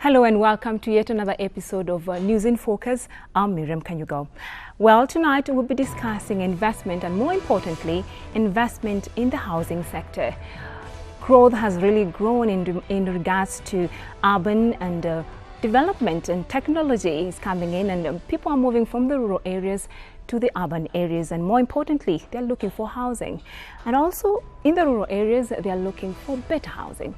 Hello and welcome to yet another episode of News in Focus. I'm Miriam Kanyugo. Well, tonight we'll be discussing investment and, more importantly, investment in the housing sector. Growth has really grown in regards to urban and development, and technology is coming in, and people are moving from the rural areas to the urban areas, and more importantly, they're looking for housing. And also in the rural areas, they're looking for better housing.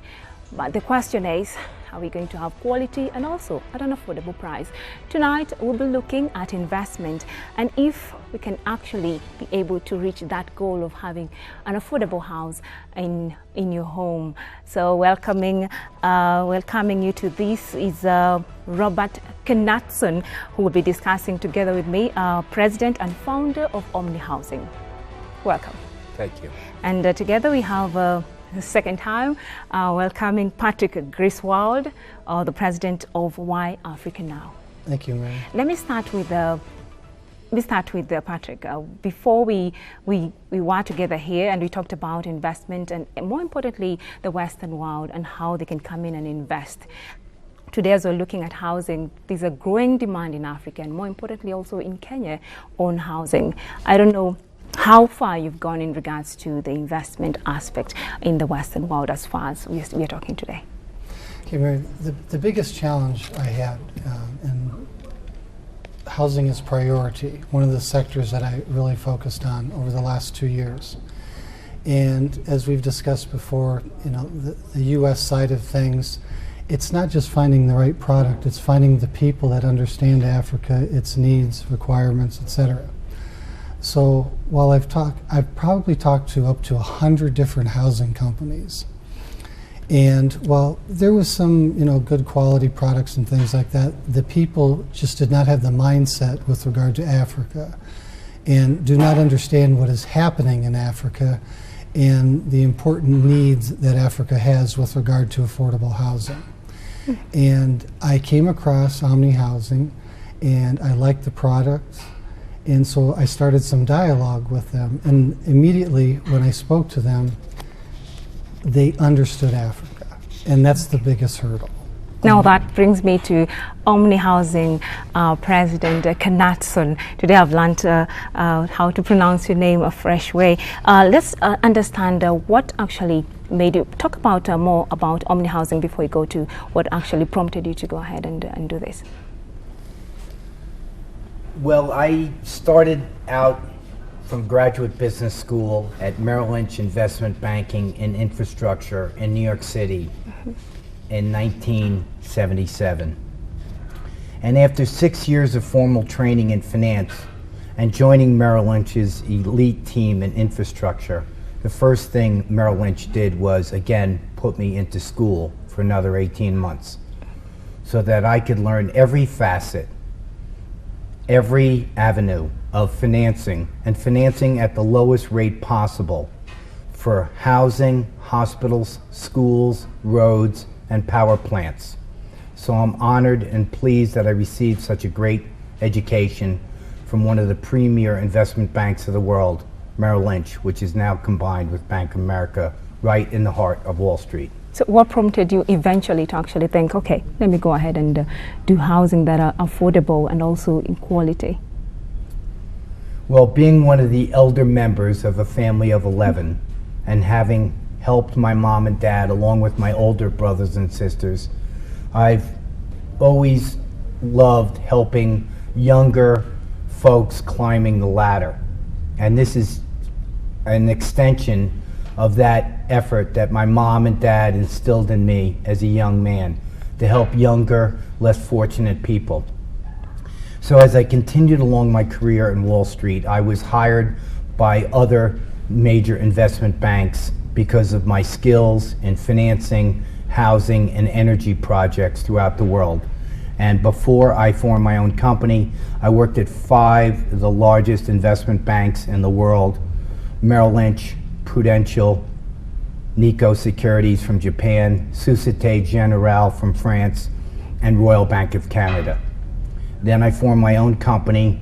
But the question is, are we going to have quality and also at an affordable price? Tonight, we'll be looking at investment and if we can actually be able to reach that goal of having an affordable house in your home. So welcoming you to this is Robert Knutson, who will be discussing together with me, President and Founder of Omni Housing. Welcome. Thank you. And together we have the second time welcoming Patrick Griswold, the president of Why Africa Now. Thank you, Mary. Let me start with Patrick. Before we were together here and we talked about investment and more importantly the Western world and how they can come in and invest. Today, as we're looking at housing, there's a growing demand in Africa and more importantly also in Kenya on housing. I don't know how far you've gone in regards to the investment aspect in the Western world as far as we are talking today. Okay, Mary, the biggest challenge I had in housing is priority, one of the sectors that I really focused on over the last 2 years. And as we've discussed before, the U.S. side of things, it's not just finding the right product, it's finding the people that understand Africa, its needs, requirements, etc. So while I've probably talked to up to 100 different housing companies. And while there was some, good quality products and things like that, the people just did not have the mindset with regard to Africa and do not understand what is happening in Africa and the important needs that Africa has with regard to affordable housing. And I came across Omni Housing and I liked the product. And so I started some dialogue with them, and immediately when I spoke to them, they understood Africa, and that's the biggest hurdle. Now that brings me to Omni Housing President Knutson. Today I've learned how to pronounce your name a fresh way. Let's understand what actually made you talk about more about Omni Housing before we go to what actually prompted you to go ahead and do this. Well, I started out from graduate business school at Merrill Lynch Investment Banking and Infrastructure in New York City in 1977. And after 6 years of formal training in finance and joining Merrill Lynch's elite team in infrastructure, the first thing Merrill Lynch did was, again, put me into school for another 18 months so that I could learn every facet, every avenue of financing, and financing at the lowest rate possible for housing, hospitals, schools, roads, and power plants. So I'm honored and pleased that I received such a great education from one of the premier investment banks of the world, Merrill Lynch, which is now combined with Bank of America, right in the heart of Wall Street. So what prompted you eventually to actually think, okay, let me go ahead and do housing that are affordable and also in quality? Well, being one of the elder members of a family of 11 and having helped my mom and dad along with my older brothers and sisters, I've always loved helping younger folks climbing the ladder. And this is an extension of that effort that my mom and dad instilled in me as a young man to help younger, less fortunate people. So as I continued along my career in Wall Street, I was hired by other major investment banks because of my skills in financing, housing, and energy projects throughout the world. And before I formed my own company, I worked at 5 of the largest investment banks in the world: Merrill Lynch, Prudential, Nikko Securities from Japan, Societe Generale from France, and Royal Bank of Canada. Then I formed my own company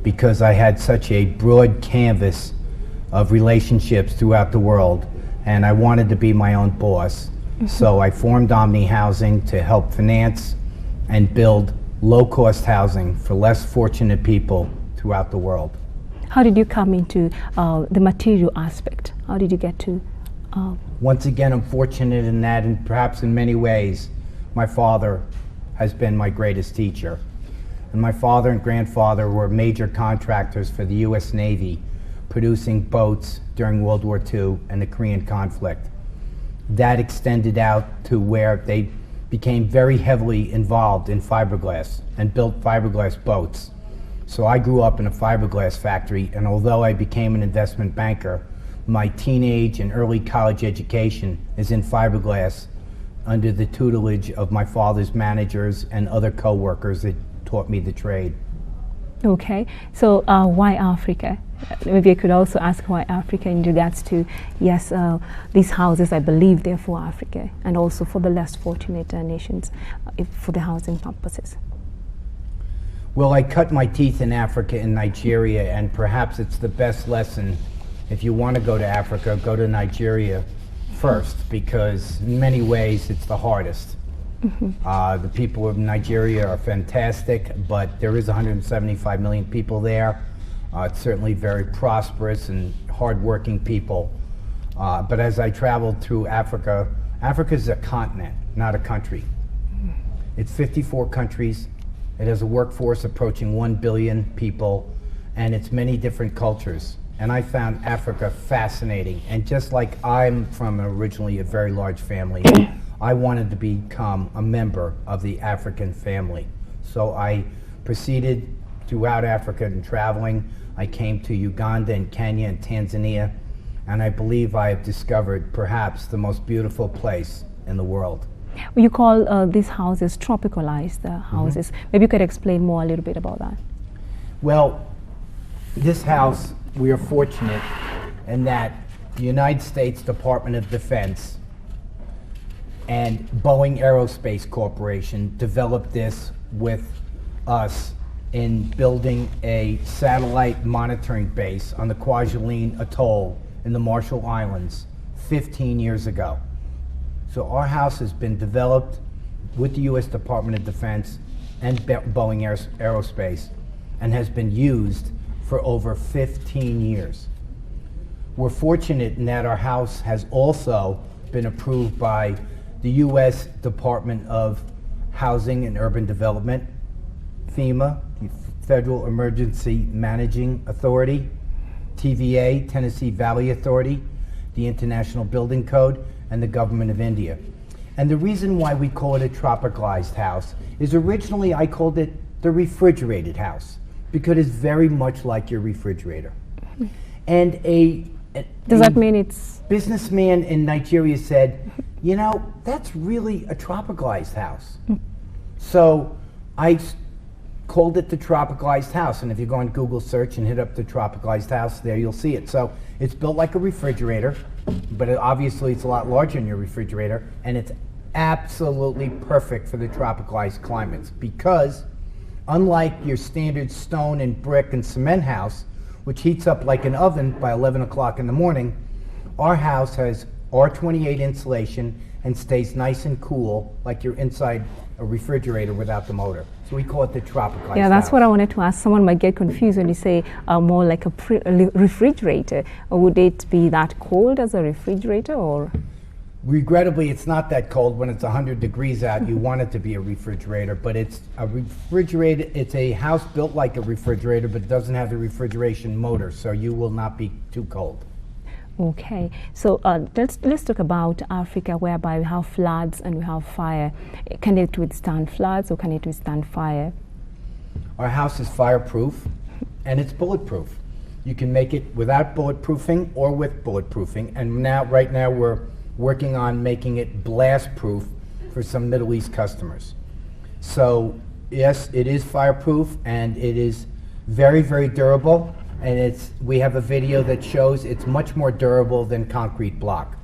because I had such a broad canvas of relationships throughout the world, and I wanted to be my own boss. So I formed Omni Housing to help finance and build low-cost housing for less fortunate people throughout the world. How did you come into the material aspect? How did you get to? Once again, I'm fortunate in that, and perhaps in many ways, my father has been my greatest teacher. And my father and grandfather were major contractors for the U.S. Navy, producing boats during World War II and the Korean conflict. That extended out to where they became very heavily involved in fiberglass and built fiberglass boats. So I grew up in a fiberglass factory, and although I became an investment banker, my teenage and early college education is in fiberglass under the tutelage of my father's managers and other co-workers that taught me the trade. Okay, so why Africa? Maybe I could also ask why Africa in regards to, yes, these houses, I believe they're for Africa and also for the less fortunate nations for the housing purposes. Well, I cut my teeth in Africa and Nigeria, and perhaps it's the best lesson. If you want to go to Africa, go to Nigeria first, because in many ways it's the hardest. The people of Nigeria are fantastic, but there is 175 million people there. It's certainly very prosperous and hardworking people. But as I traveled through Africa, Africa is a continent, not a country. It's 54 countries. It has a workforce approaching 1 billion people, and it's many different cultures. And I found Africa fascinating. And just like I'm from originally a very large family, I wanted to become a member of the African family. So I proceeded throughout Africa and traveling. I came to Uganda and Kenya and Tanzania, and I believe I have discovered perhaps the most beautiful place in the world. You call these houses tropicalized houses. Maybe you could explain more a little bit about that. Well, this house, we are fortunate in that the United States Department of Defense and Boeing Aerospace Corporation developed this with us in building a satellite monitoring base on the Kwajalein Atoll in the Marshall Islands 15 years ago. So our house has been developed with the U.S. Department of Defense and Boeing Aerospace and has been used for over 15 years. We're fortunate in that our house has also been approved by the U.S. Department of Housing and Urban Development, FEMA, the Federal Emergency Managing Authority, TVA, Tennessee Valley Authority, the International Building Code, and the Government of India. And the reason why we call it a tropicalized house is originally I called it the refrigerated house because it's very much like your refrigerator. And does that mean it's businessman in Nigeria said, you know, that's really a tropicalized house. So I called it the tropicalized house, and if you go on Google search and hit up the tropicalized house, there you'll see it. So it's built like a refrigerator, but obviously it's a lot larger than your refrigerator, and it's absolutely perfect for the tropicalized climates because unlike your standard stone and brick and cement house, which heats up like an oven by 11 o'clock in the morning, our house has R28 insulation and stays nice and cool like you're inside a refrigerator without the motor. So we call it the tropicalized Yeah, that's house. what I wanted to ask. Someone might get confused when you say more like a refrigerator. Or would it be that cold as a refrigerator, or? Regrettably, it's not that cold. When it's 100 degrees out, you want it to be a refrigerator, but it's a refrigerator. It's a house built like a refrigerator, but it doesn't have the refrigeration motor, so you will not be too cold. Okay, so let's talk about Africa, whereby we have floods and we have fire. Can it withstand floods or can it withstand fire? Our house is fireproof and it's bulletproof. You can make it without bulletproofing or with bulletproofing, and right now we're working on making it blast proof for some Middle East customers. So yes, it is fireproof and it is very, very durable. And we have a video that shows it's much more durable than concrete block.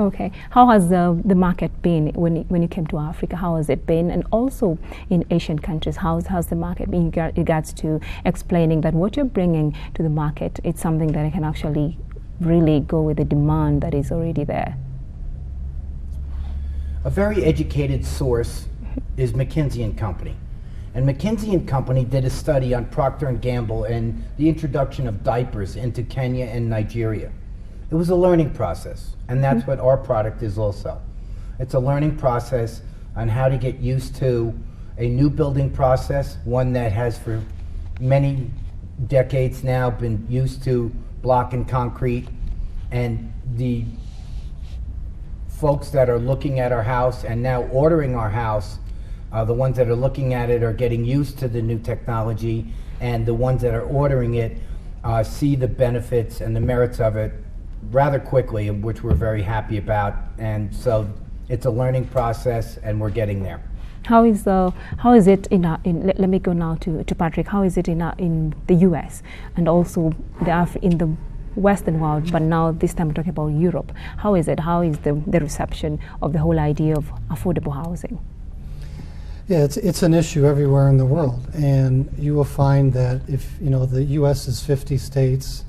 Okay. How has the market been when you came to Africa? How has it been? And also in Asian countries, how's the market been in regards to explaining that what you're bringing to the market, it's something that can actually really go with the demand that is already there? A very educated source is McKinsey and Company. And McKinsey and Company did a study on Procter & Gamble and the introduction of diapers into Kenya and Nigeria. It was a learning process, and that's what our product is also. It's a learning process on how to get used to a new building process, one that has for many decades now been used to block and concrete, and the folks that are looking at our house and now ordering our house, the ones that are looking at it are getting used to the new technology, and the ones that are ordering it see the benefits and the merits of it rather quickly, which we're very happy about. And so it's a learning process, and we're getting there. How is it let me go now to Patrick. How is it in the US and also in the Western world, but now this time we're talking about Europe? How is it? How is the reception of the whole idea of affordable housing? Yeah, it's an issue everywhere in the world, and you will find that if the U.S. is 50 states,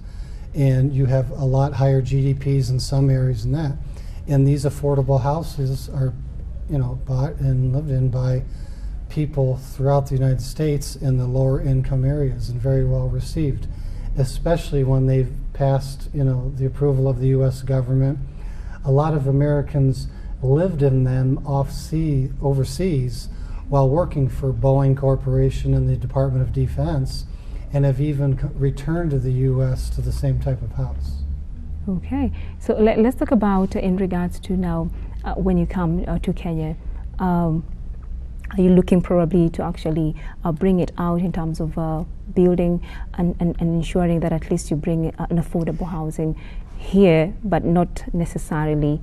and you have a lot higher GDPs in some areas than that, and these affordable houses are, bought and lived in by people throughout the United States in the lower income areas, and very well received, especially when they've passed, the approval of the U.S. government. A lot of Americans lived in them overseas while working for Boeing Corporation and the Department of Defense, and have even returned to the U.S. to the same type of house. Okay, so let's talk about in regards to now when you come to Kenya. Are you looking probably to actually bring it out in terms of building and ensuring that at least you bring an affordable housing here, but not necessarily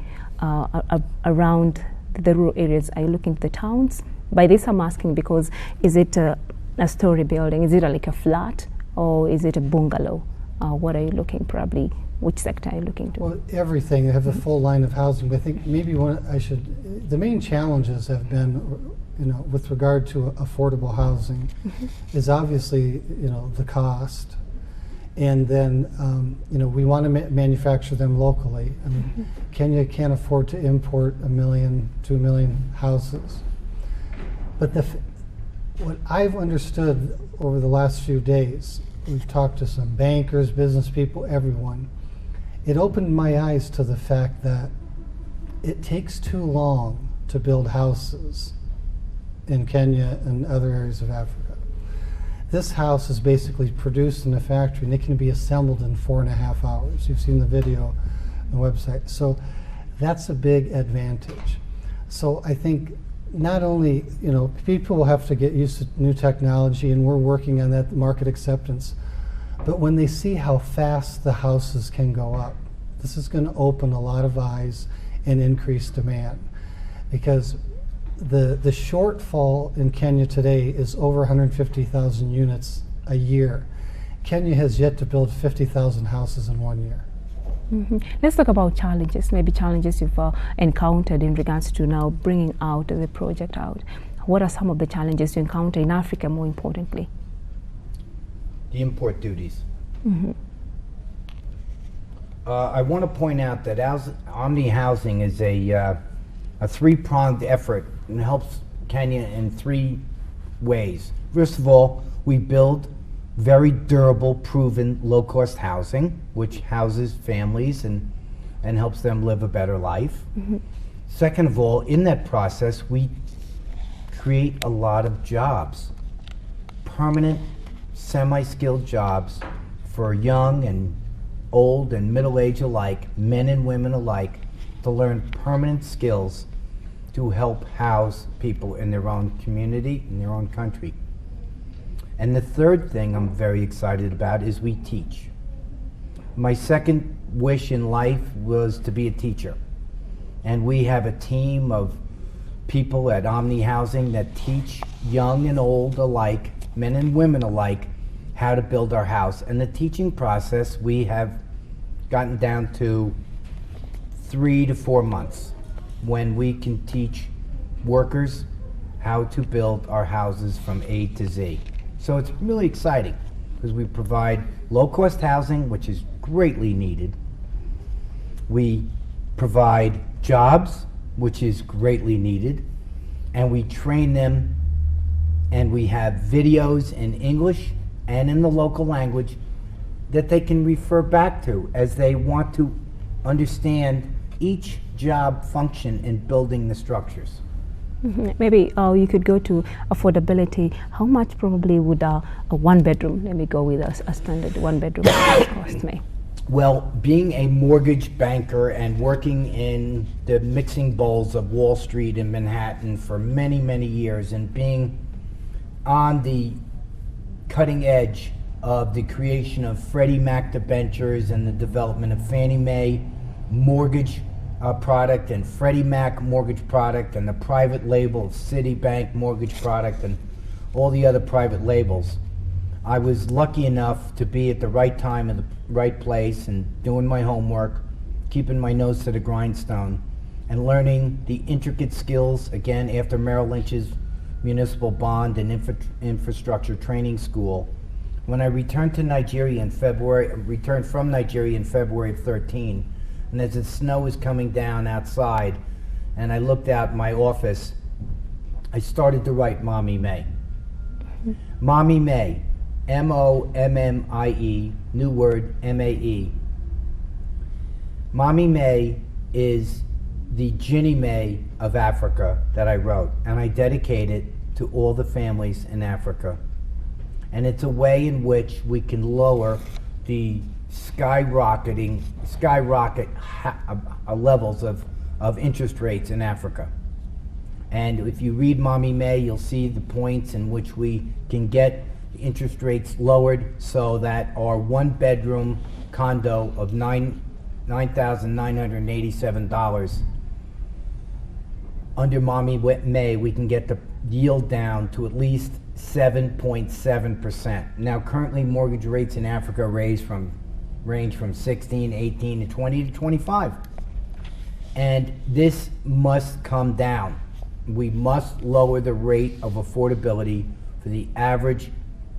around the rural areas? Are you looking to the towns? By this I'm asking because is it a story building? Is it like a flat, or is it a bungalow? What are you looking probably? Which sector are you looking to? Well, everything. They have a full line of housing. But I think maybe the main challenges have been, with regard to affordable housing, is obviously, the cost. And then, we want to manufacture them locally. I mean, Kenya can't afford to import 1 million, 2 million houses. But what I've understood over the last few days, we've talked to some bankers, business people, everyone. It opened my eyes to the fact that it takes too long to build houses in Kenya and other areas of Africa. This house is basically produced in a factory, and it can be assembled in 4.5 hours. You've seen the video on the website. So that's a big advantage. So I think not only, people will have to get used to new technology, and we're working on that market acceptance, but when they see how fast the houses can go up, this is going to open a lot of eyes and increase demand. Because the shortfall in Kenya today is over 150,000 units a year. Kenya has yet to build 50,000 houses in 1 year. Let's talk about challenges, maybe challenges you've encountered in regards to now bringing out the project out. What are some of the challenges you encounter in Africa, more importantly? The import duties. I want to point out that Omni Housing is a three-pronged effort and helps Kenya in 3 ways. First of all, we build very durable, proven, low-cost housing, which houses families and helps them live a better life. Second of all, in that process, we create a lot of jobs, permanent, semi-skilled jobs for young and old and middle-aged alike, men and women alike, to learn permanent skills to help house people in their own community, in their own country. And the third thing I'm very excited about is we teach. My second wish in life was to be a teacher. And we have a team of people at Omni Housing that teach young and old alike, men and women alike, how to build our house. And the teaching process, we have gotten down to 3 to 4 months when we can teach workers how to build our houses from A to Z. So it's really exciting because we provide low-cost housing, which is greatly needed. We provide jobs, which is greatly needed. and we train them, and we have videos in English and in the local language that they can refer back to as they want to understand each job function in building the structures. Maybe you could go to affordability. How much probably would a one bedroom, let me go with a standard one bedroom cost me? Well, being a mortgage banker and working in the mixing bowls of Wall Street in Manhattan for many, many years, and being on the cutting edge of the creation of Freddie Mac debentures and the development of Fannie Mae mortgage product and Freddie Mac mortgage product and the private label of Citibank mortgage product and all the other private labels, I was lucky enough to be at the right time in the right place and doing my homework, keeping my nose to the grindstone, and learning the intricate skills, again, after Merrill Lynch's municipal bond and infrastructure training school. When I returned from Nigeria in February of 13, and as the snow was coming down outside, and I looked out my office, I started to write Mommy May. Mommy May, M-O-M-M-I-E, new word, M-A-E. Mommy May is the Ginny May of Africa that I wrote, and I dedicate it to all the families in Africa. And it's a way in which we can lower the skyrocket levels of interest rates in Africa. And if you read Mommy May, you'll see the points in which we can get interest rates lowered so that our one bedroom condo of $9,987 under Mommy May, we can get the yield down to at least 7.7%. Now, currently mortgage rates in Africa range from 16, 18 to 20 to 25. And this must come down. We must lower the rate of affordability for the average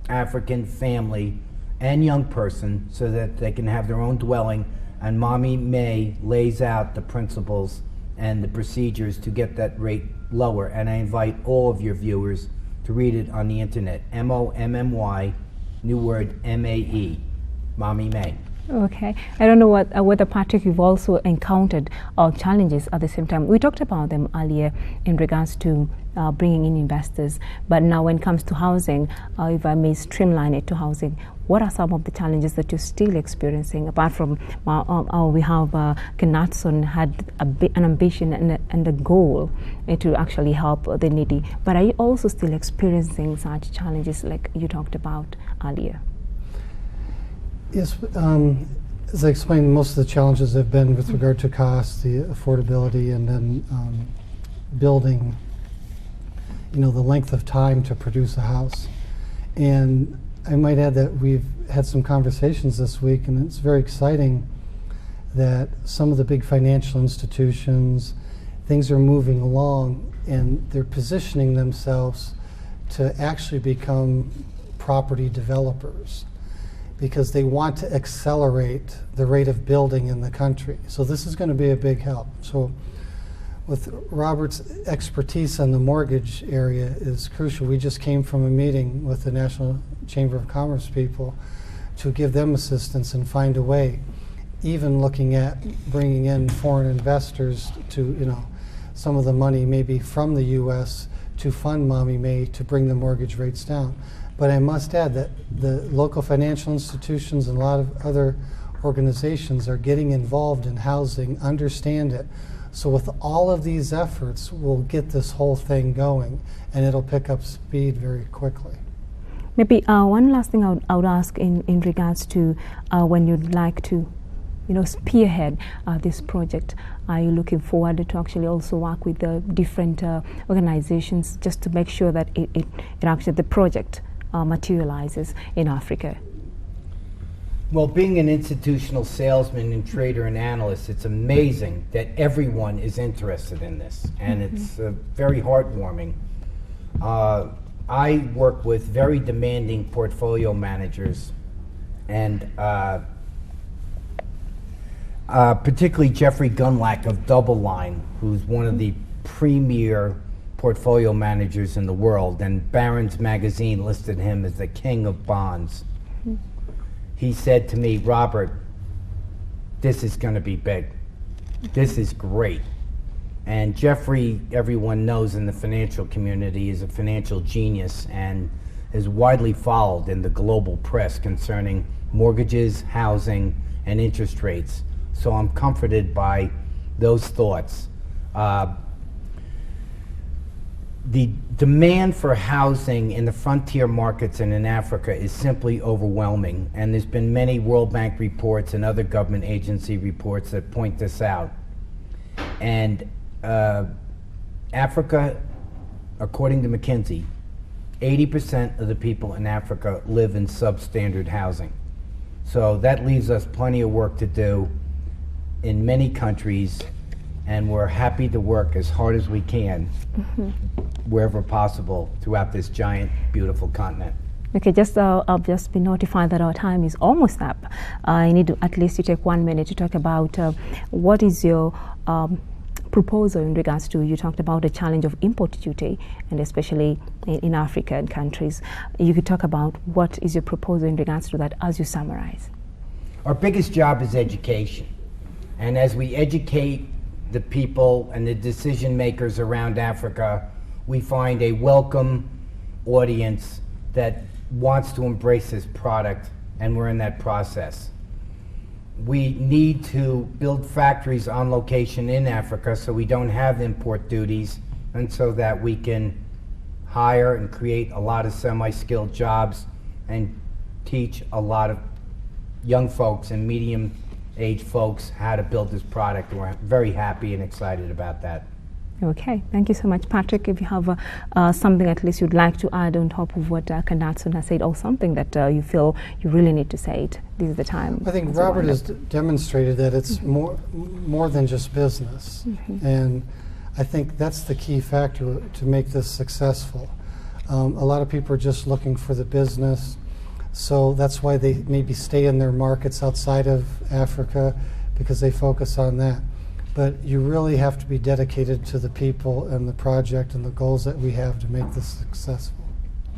African family and young person so that they can have their own dwelling. And Mommy May lays out the principles and the procedures to get that rate lower. And I invite all of your viewers to read it on the internet. M-O-M-M-Y, new word, M-A-E, Mommy May. Okay. I don't know whether, Patrick, you've also encountered challenges at the same time. We talked about them earlier in regards to bringing in investors, but now when it comes to housing, if I may streamline it to housing, what are some of the challenges that you're still experiencing? Apart from we have Knutson had an ambition and a goal to actually help the needy, but are you also still experiencing such challenges like you talked about earlier? Yes, as I explained, most of the challenges have been with regard to cost, the affordability, and then building, the length of time to produce a house. And I might add that we've had some conversations this week, and it's very exciting that some of the big financial institutions, things are moving along, and they're positioning themselves to actually become property developers, because they want to accelerate the rate of building in the country. So this is going to be a big help. So with Robert's expertise in the mortgage area is crucial. We just came from a meeting with the National Chamber of Commerce people to give them assistance and find a way, even looking at bringing in foreign investors to, some of the money maybe from the U.S. to fund Mommy May to bring the mortgage rates down. But I must add that the local financial institutions and a lot of other organizations are getting involved in housing, understand it. So with all of these efforts, we'll get this whole thing going, and it'll pick up speed very quickly. Maybe one last thing I would ask in regards to when you'd like to spearhead this project. Are you looking forward to actually also work with the different organizations just to make sure that it actually the project materializes in Africa? Well, being an institutional salesman and trader and analyst, it's amazing that everyone is interested in this, and it's very heartwarming. I work with very demanding portfolio managers, and particularly Jeffrey Gunlack of Double Line, who's one of the premier portfolio managers in the world, and Barron's magazine listed him as the king of bonds. He said to me, Robert, this is going to be big. This is great. And Jeffrey, everyone knows in the financial community, is a financial genius and is widely followed in the global press concerning mortgages, housing, and interest rates. So I'm comforted by those thoughts. The demand for housing in the frontier markets and in Africa is simply overwhelming, and there's been many World Bank reports and other government agency reports that point this out. And Africa, according to McKinsey, 80% of the people in Africa live in substandard housing. So that leaves us plenty of work to do in many countries, and we're happy to work as hard as we can wherever possible throughout this giant, beautiful continent. Okay, I'll just be notified that our time is almost up. I need to, at least to take 1 minute to talk about what is your proposal in regards to, you talked about the challenge of import duty, and especially in African countries. You could talk about what is your proposal in regards to that as you summarize. Our biggest job is education. And as we educate the people and the decision makers around Africa, we find a welcome audience that wants to embrace this product, and we're in that process. We need to build factories on location in Africa so we don't have import duties, and so that we can hire and create a lot of semi-skilled jobs and teach a lot of young folks and medium-aged folks how to build this product. We're very happy and excited about that. Okay, thank you so much, Patrick. If you have something at least you'd like to add on top of what Kandatsun has said, or something that you feel you really need to say it, this is the time. I think Robert has demonstrated that it's more than just business. And I think that's the key factor to make this successful. A lot of people are just looking for the business, so that's why they maybe stay in their markets outside of Africa, because they focus on that. But you really have to be dedicated to the people and the project and the goals that we have to make this successful.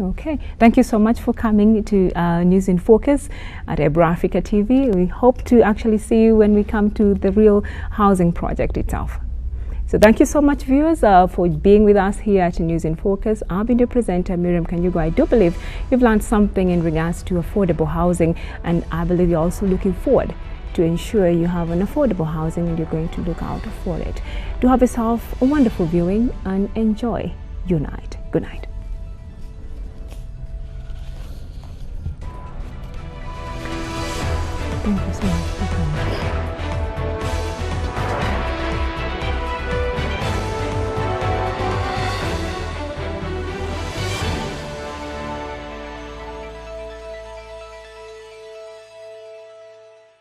Okay, thank you so much for coming to News in Focus at Ebro Africa TV. We hope to actually see you when we come to the real housing project itself. So thank you so much, viewers, for being with us here at News in Focus. I've been your presenter, Miriam Kanyugo. I do believe you've learned something in regards to affordable housing, and I believe you're also looking forward to ensure you have an affordable housing, and you're going to look out for it. Do have yourself a wonderful viewing and enjoy your night. Good night. Thank you so much for coming.